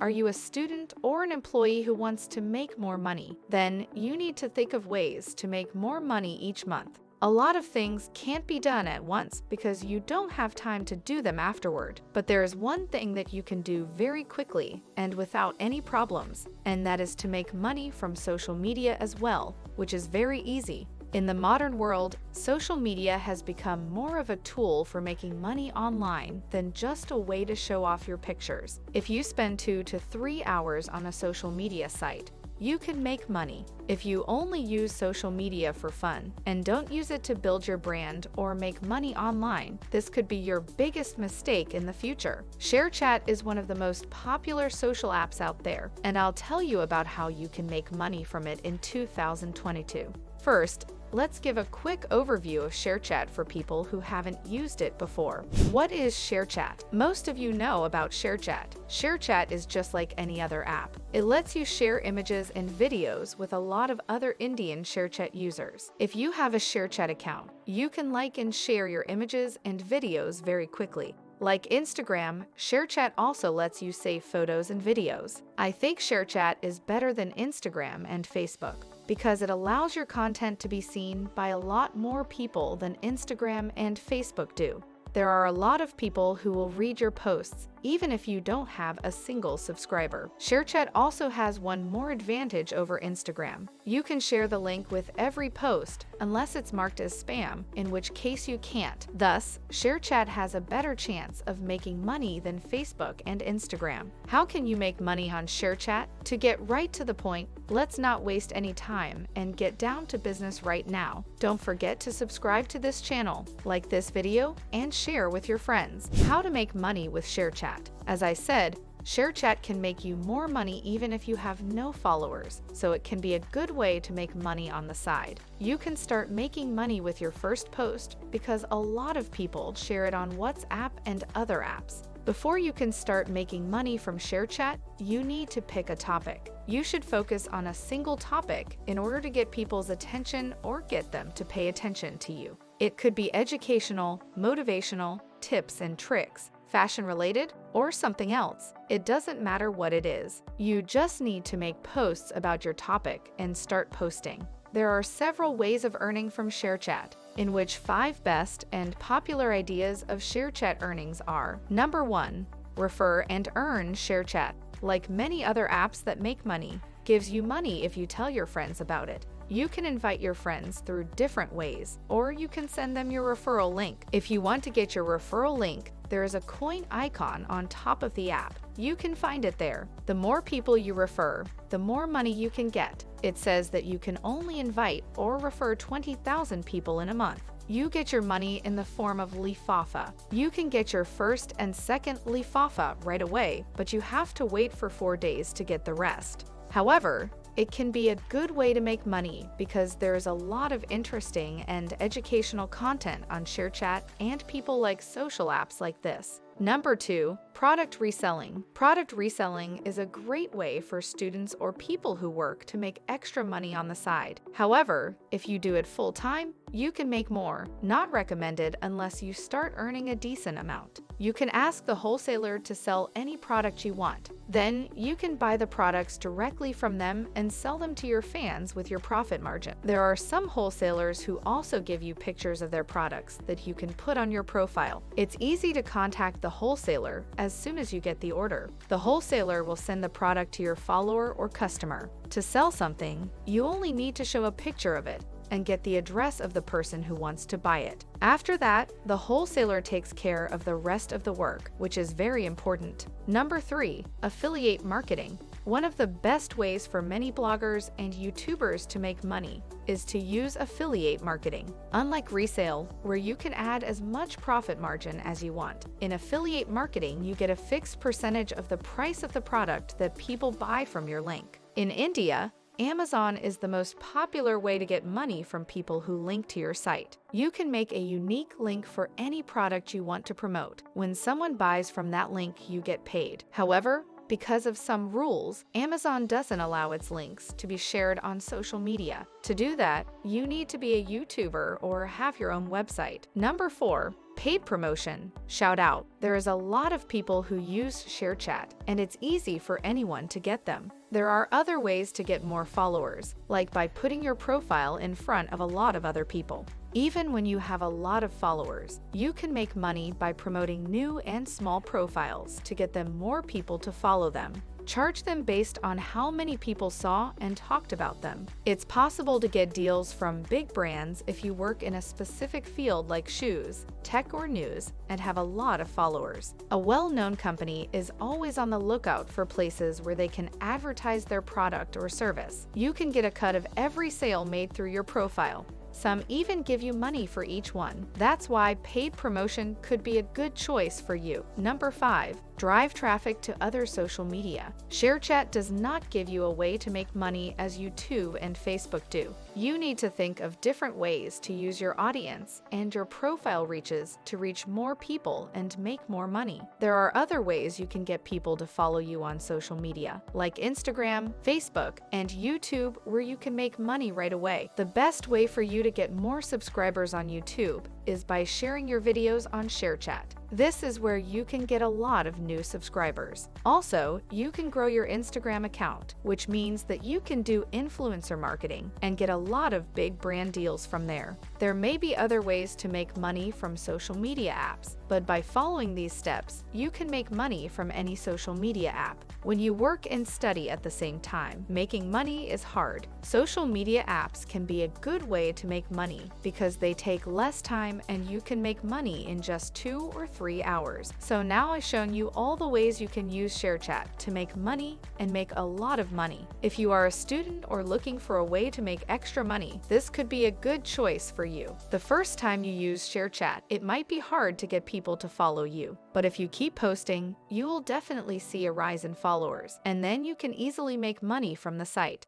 Are you a student or an employee who wants to make more money? Then you need to think of ways to make more money each month. A lot of things can't be done at once because you don't have time to do them afterward. But there is one thing that you can do very quickly and without any problems, and that is to make money from social media as well, which is very easy. In the modern world, social media has become more of a tool for making money online than just a way to show off your pictures. If you spend 2 to 3 hours on a social media site, you can make money. If you only use social media for fun and don't use it to build your brand or make money online, this could be your biggest mistake in the future. ShareChat is one of the most popular social apps out there, and I'll tell you about how you can make money from it in 2022. First, let's give a quick overview of ShareChat for people who haven't used it before. What is ShareChat? Most of you know about ShareChat. ShareChat is just like any other app. It lets you share images and videos with a lot of other Indian ShareChat users. If you have a ShareChat account, you can like and share your images and videos very quickly. Like Instagram, ShareChat also lets you save photos and videos. I think ShareChat is better than Instagram and Facebook because it allows your content to be seen by a lot more people than Instagram and Facebook do. There are a lot of people who will read your posts, even if you don't have a single subscriber. ShareChat also has one more advantage over Instagram. You can share the link with every post, unless it's marked as spam, in which case you can't. Thus, ShareChat has a better chance of making money than Facebook and Instagram. How can you make money on ShareChat? To get right to the point, let's not waste any time and get down to business right now. Don't forget to subscribe to this channel, like this video, and share with your friends. How to make money with ShareChat. As I said, ShareChat can make you more money even if you have no followers, so it can be a good way to make money on the side. You can start making money with your first post because a lot of people share it on WhatsApp and other apps. Before you can start making money from ShareChat, you need to pick a topic. You should focus on a single topic in order to get people's attention or get them to pay attention to you. It could be educational, motivational, tips and tricks, fashion-related, or something else. It doesn't matter what it is. You just need to make posts about your topic and start posting. There are several ways of earning from ShareChat, in which 5 best and popular ideas of ShareChat earnings are: Number 1. Refer and earn ShareChat. Like many other apps that make money, gives you money if you tell your friends about it. You can invite your friends through different ways, or you can send them your referral link. If you want to get your referral link, there is a coin icon on top of the app. You can find it there. The more people you refer, the more money you can get. It says that you can only invite or refer 20,000 people in a month. You get your money in the form of lifafa. You can get your first and second lifafa right away, but you have to wait for 4 days to get the rest. However, it can be a good way to make money because there is a lot of interesting and educational content on ShareChat and people like social apps like this. Number 2, product reselling. Product reselling is a great way for students or people who work to make extra money on the side. However, if you do it full-time, you can make more. Not recommended unless you start earning a decent amount. You can ask the wholesaler to sell any product you want. Then you can buy the products directly from them and sell them to your fans with your profit margin. There are some wholesalers who also give you pictures of their products that you can put on your profile. It's easy to contact the wholesaler as soon as you get the order. The wholesaler will send the product to your follower or customer. To sell something, you only need to show a picture of it and get the address of the person who wants to buy it. After that, the wholesaler takes care of the rest of the work, which is very important. Number 3, affiliate marketing. One of the best ways for many bloggers and YouTubers to make money is to use affiliate marketing. Unlike resale, where you can add as much profit margin as you want, in affiliate marketing you get a fixed percentage of the price of the product that people buy from your link. In India, Amazon is the most popular way to get money from people who link to your site. You can make a unique link for any product you want to promote. When someone buys from that link, you get paid. However, because of some rules, Amazon doesn't allow its links to be shared on social media. To do that, you need to be a YouTuber or have your own website. Number 4, Paid promotion. Shout out. There is a lot of people who use ShareChat, and it's easy for anyone to get them. There are other ways to get more followers, like by putting your profile in front of a lot of other people. Even when you have a lot of followers, you can make money by promoting new and small profiles to get them more people to follow them. Charge them based on how many people saw and talked about them. It's possible to get deals from big brands if you work in a specific field like shoes, tech, or news and have a lot of followers. A well-known company is always on the lookout for places where they can advertise their product or service. You can get a cut of every sale made through your profile. Some even give you money for each one. That's why paid promotion could be a good choice for you. Number 5. Drive traffic to other social media. ShareChat does not give you a way to make money as YouTube and Facebook do. You need to think of different ways to use your audience and your profile reaches to reach more people and make more money. There are other ways you can get people to follow you on social media, like Instagram, Facebook, and YouTube, where you can make money right away. The best way for you to get more subscribers on YouTube is by sharing your videos on ShareChat. This is where you can get a lot of new subscribers. Also, you can grow your Instagram account, which means that you can do influencer marketing and get a lot of big brand deals from there. There may be other ways to make money from social media apps, but by following these steps, you can make money from any social media app. When you work and study at the same time, making money is hard. Social media apps can be a good way to make money because they take less time and you can make money in just 2 or 3 hours. So now I've shown you all the ways you can use ShareChat to make money and make a lot of money. If you are a student or looking for a way to make extra money, this could be a good choice for you. The first time you use ShareChat, it might be hard to get people to follow you, but if you keep posting, you will definitely see a rise in followers, and then you can easily make money from the site.